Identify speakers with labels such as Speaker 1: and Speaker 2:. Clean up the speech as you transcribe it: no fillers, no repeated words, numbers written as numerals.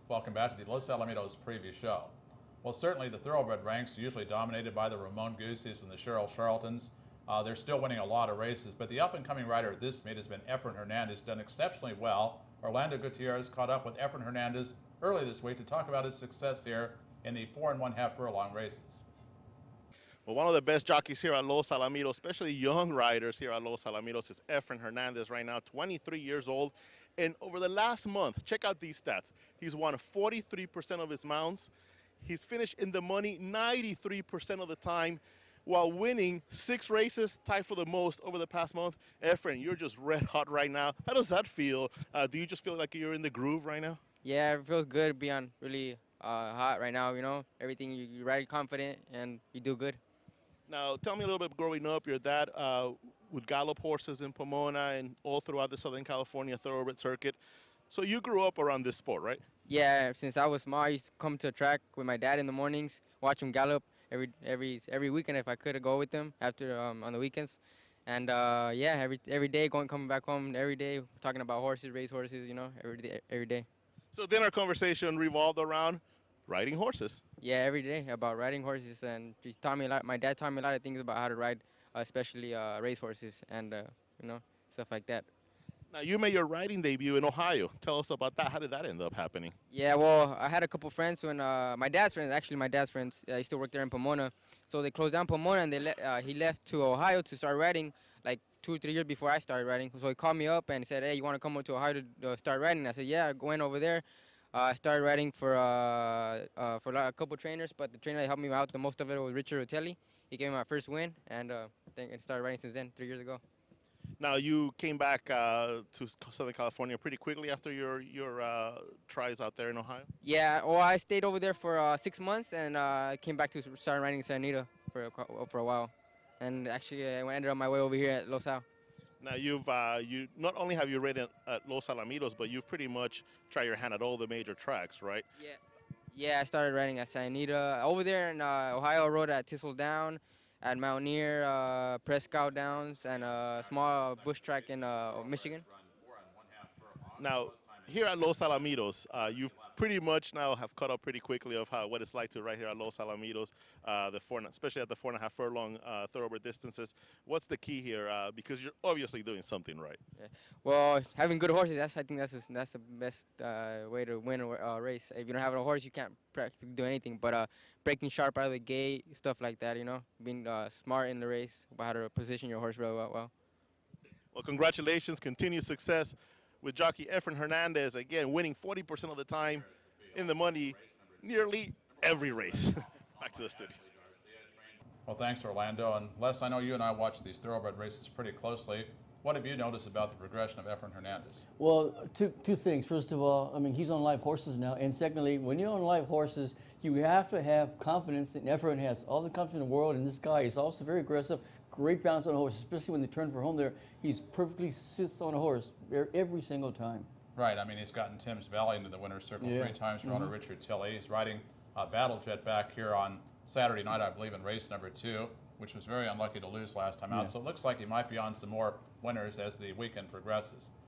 Speaker 1: Welcome back to the Los Alamitos preview show. Well, certainly the thoroughbred ranks are usually dominated by the Ramon Gooses and the Cheryl Charltons. They're still winning a lot of races, but the up-and-coming rider at this meet has been Efrain Hernandez, done exceptionally well. Orlando Gutierrez caught up with Efrain Hernandez early this week to talk about his success here in the 4 1/2 furlong races.
Speaker 2: Well, one of the best jockeys here at Los Alamitos, especially young riders here at Los Alamitos, is Efrain Hernandez right now, 23 years old. And over the last month, check out these stats. He's won 43% of his mounts. He's finished in the money 93% of the time while winning 6 races, tied for the most over the past month. Efrain, you're just red hot right now. How does that feel? Do you just feel like you're in the groove right now?
Speaker 3: Yeah, it feels good being really hot right now, Everything, you ride confident and you do good.
Speaker 2: Now, tell me a little bit growing up. Your dad would gallop horses in Pomona and all throughout the Southern California thoroughbred circuit. So you grew up around this sport, right?
Speaker 3: Yeah, since I was small, I used to come to a track with my dad in the mornings, watch him gallop every weekend if I could go with him after on the weekends. And yeah, every day coming back home every day talking about horses, race horses, every day.
Speaker 2: So then our conversation revolved around riding horses.
Speaker 3: Yeah, every day about riding horses, and he taught me a lot. My dad taught me a lot of things about how to ride, especially race horses and stuff like that.
Speaker 2: Now, you made your riding debut in Ohio. Tell us about that. How did that end up happening?
Speaker 3: Yeah, well, I had a couple friends when my dad's friends used to work there in Pomona, so they closed down Pomona and he left to Ohio to start riding like 2 or 3 years before I started riding. So he called me up and said, "Hey, you want to come over to Ohio to start riding?" I said, "Yeah." I went over there. I started riding for like a couple trainers, but the trainer that helped me out the most of it was Richard Rotelli. He gave me my first win, and I started riding since then, 3 years ago.
Speaker 2: Now, you came back to Southern California pretty quickly after your tries out there in Ohio?
Speaker 3: Yeah, well, I stayed over there for 6 months, and came back to start riding in San Anita for a while. And actually, I ended up my way over here at Los Al.
Speaker 2: Now, you not only have you ridden at Los Alamitos, but you've pretty much tried your hand at all the major tracks, right?
Speaker 3: Yeah. Yeah, I started riding at San Anita. Over there in Ohio, I rode at Thistle Down, at Mountaineer, Prescott Downs, and a small bush track in Michigan.
Speaker 2: Now, here at Los Alamitos, you've pretty much now have caught up pretty quickly of what it's like to ride here at Los Alamitos, especially at the 4.5 furlong thoroughbred distances. What's the key here? Because you're obviously doing something right.
Speaker 3: Yeah. Well, having good horses, I think that's the best way to win a race. If you don't have a horse, you can't practically do anything. But breaking sharp out of the gate, stuff like that, being smart in the race, about how to position your horse really well.
Speaker 2: Well, congratulations, continued success with jockey Efrain Hernandez, again winning 40% of the time, in the money nearly every race. Back to the studio.
Speaker 1: Well, thanks, Orlando. And Les, I know you and I watch these thoroughbred races pretty closely. What have you noticed about the progression of Efrain Hernandez?
Speaker 4: Well, two things. First of all, I mean, he's on live horses now. And secondly, when you're on live horses, you have to have confidence. And Efrain has all the confidence in the world. And this guy is also very aggressive, great bounce on a horse, especially when they turn for home there. He's perfectly sits on a horse every single time.
Speaker 1: Right. I mean, he's gotten Thames Valley into the winner's circle 3 times for owner Richard Tilley. He's riding Battle Jet back here on Saturday night, I believe, in race number 2, which was very unlucky to lose last time out. So it looks like he might be on some more winners as the weekend progresses.